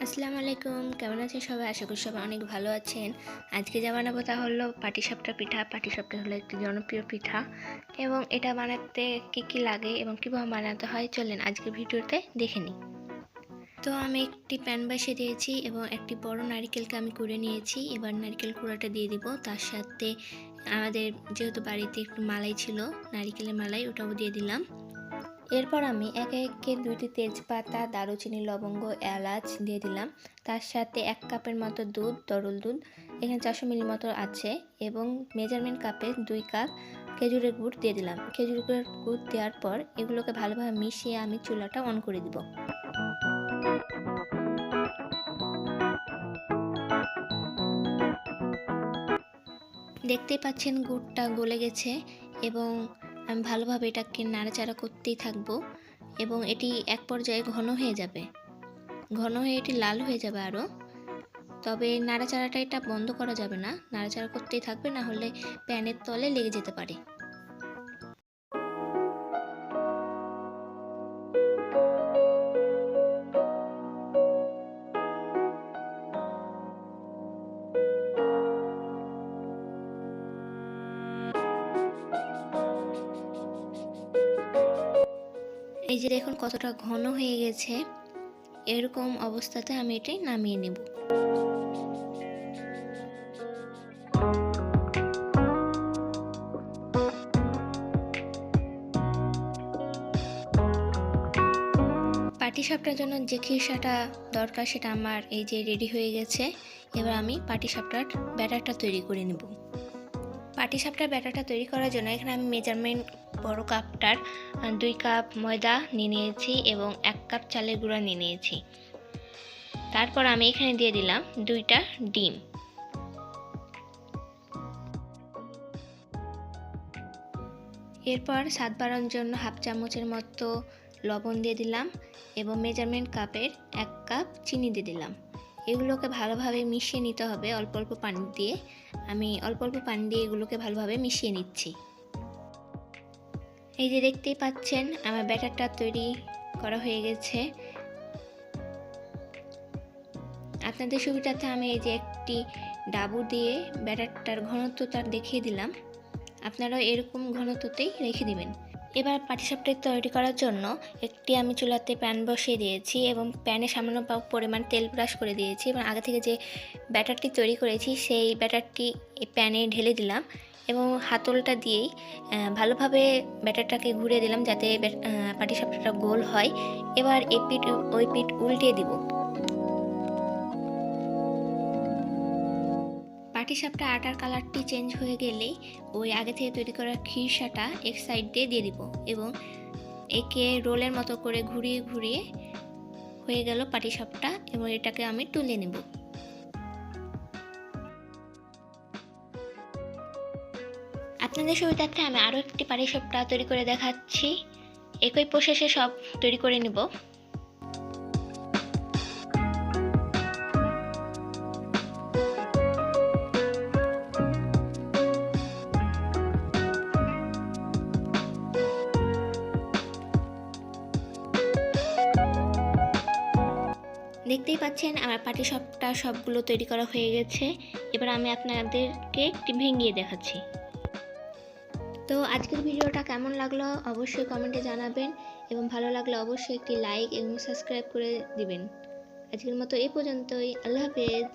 আসসালামু আলাইকুম, কেমন আছেন সবাই? আশা করি সবাই অনেক ভালো আছেন। আজকে যা বানাবো তা হলো পাটিসাপটা পিঠা। পাটিসাপটা হলো একটি জনপ্রিয় পিঠা এবং এটা বানাতে কী লাগে এবং কীভাবে বানাতে হয় চলেন আজকের ভিডিওতে দেখে নিই। তো আমি একটি প্যান বসিয়ে দিয়েছি এবং একটি বড় নারকেলকে আমি কুড়ে নিয়েছি। এবার নারকেল কুড়াটা দিয়ে দিব। তার সাথে আমাদের যেহেতু বাড়িতে একটু মালাই ছিল, নারকেলের মালাই, ওটাও দিয়ে দিলাম। এরপর আমি একে একে 2টি তেজপাতা, দারুচিনি, লবঙ্গ, এলাচ দিয়ে দিলাম। তার সাথে 1 কাপের মতো দুধ, তরল দুধ, এখানে 400 মিলি মতো আছে, এবং মেজারমেন্ট কাপে 2 কাপ খেজুরের গুড় দিয়ে দিলাম। খেজুরের গুড় দেওয়ার পর এগুলোকে ভালোভাবে মিশিয়ে আমি চুলাটা অন করে দিব। দেখতেই পাচ্ছেন গুড়টা গলে গেছে এবং আমি ভালোভাবে এটাকে নাড়াচাড়া করতেই থাকবো এবং এটি এক পর্যায়ে ঘন হয়ে যাবে। ঘন হয়ে এটি লাল হয়ে যাবে আরও। তবে নাড়াচাড়াটা এটা বন্ধ করা যাবে না, নাড়াচাড়া করতেই থাকবে, না হলে প্যানের তলে লেগে যেতে পারে। এই যে দেখুন কতটা ঘন হয়ে গেছে। এরকম অবস্থাতে আমি এটি নামিয়ে নেব। পাটিসাপটার জন্য যে খিসাটা দরকার সেটা আমার এই যে রেডি হয়ে গেছে। এবার আমি পাটিসাপটার ব্যাটারটা তৈরি করে নেব। পাটিসাপটার ব্যাটারটা তৈরি করার জন্য এখানে আমি মেজারমেন্ট বড় কাপটার 2 কাপ ময়দা নিয়ে নিয়েছি এবং 1 কাপ চালের গুঁড়া নিয়ে নিয়েছি। তারপর আমি এখানে দিয়ে দিলাম 2টা ডিম। এরপর স্বাদ বাড়ানোর জন্য হাফ চামচের মতো লবণ দিয়ে দিলাম এবং মেজারমেন্ট কাপের 1 কাপ চিনি দিয়ে দিলাম। এগুলোকে ভালোভাবে মিশিয়ে নিতে হবে অল্প অল্প পানি দিয়ে। আমি অল্প অল্প পানি দিয়ে এগুলোকে ভালোভাবে মিশিয়ে নিচ্ছি। এই যে দেখতেই পাচ্ছেন আমার ব্যাটারটা তৈরি করা হয়ে গেছে। আপনাদের সুবিধার্থে আমি এই যে একটি ডাবু দিয়ে ব্যাটারটার ঘনত্বটা দেখিয়ে দিলাম। আপনারাও এরকম ঘনত্বতেই রেখে দিবেন। এবার পাটিসাপটা তৈরি করার জন্য একটি আমি চুলাতে প্যান বসিয়ে দিয়েছি এবং প্যানে সামান্য পরিমাণ তেল ব্রাশ করে দিয়েছি এবং আগে থেকে যে ব্যাটারটি তৈরি করেছি সেই ব্যাটারটি প্যানে ঢেলে দিলাম এবং হাতলটা দিয়েই ভালোভাবে ব্যাটারটাকে ঘুরিয়ে দিলাম যাতে পাটিসাপটাটা গোল হয়। এবার এই পিঠ ওই পিঠ উল্টিয়ে দিব। পাটিসাপটা আটার কালারটি চেঞ্জ হয়ে গেলেই ওই আগে থেকে তৈরি করা খিরসাটা এক সাইড দিয়ে দিব এবং একে রোলের মতো করে ঘুরিয়ে ঘুরিয়ে হয়ে গেল পাটিসাপটা এবং এটাকে আমি তুলে নেব। আপনাদের সুবিধার্থে আমি আরও একটি পাটিসাপটা তৈরি করে দেখাচ্ছি। একই প্রসেসে সব তৈরি করে নেব। দেখতেই পাচ্ছেন আমার পাটিসাপটা সবগুলো তৈরি করা হয়ে গেছে। এবার আমি আপনাদেরকে একটি ভেঙে দেখাচ্ছি। তো আজকের ভিডিওটা কেমন লাগলো অবশ্যই কমেন্টে জানাবেন এবং ভালো লাগলে অবশ্যই একটি লাইক এবং সাবস্ক্রাইব করে দিবেন। আজকের মতো এই পর্যন্তই। আল্লাহ হাফেজ।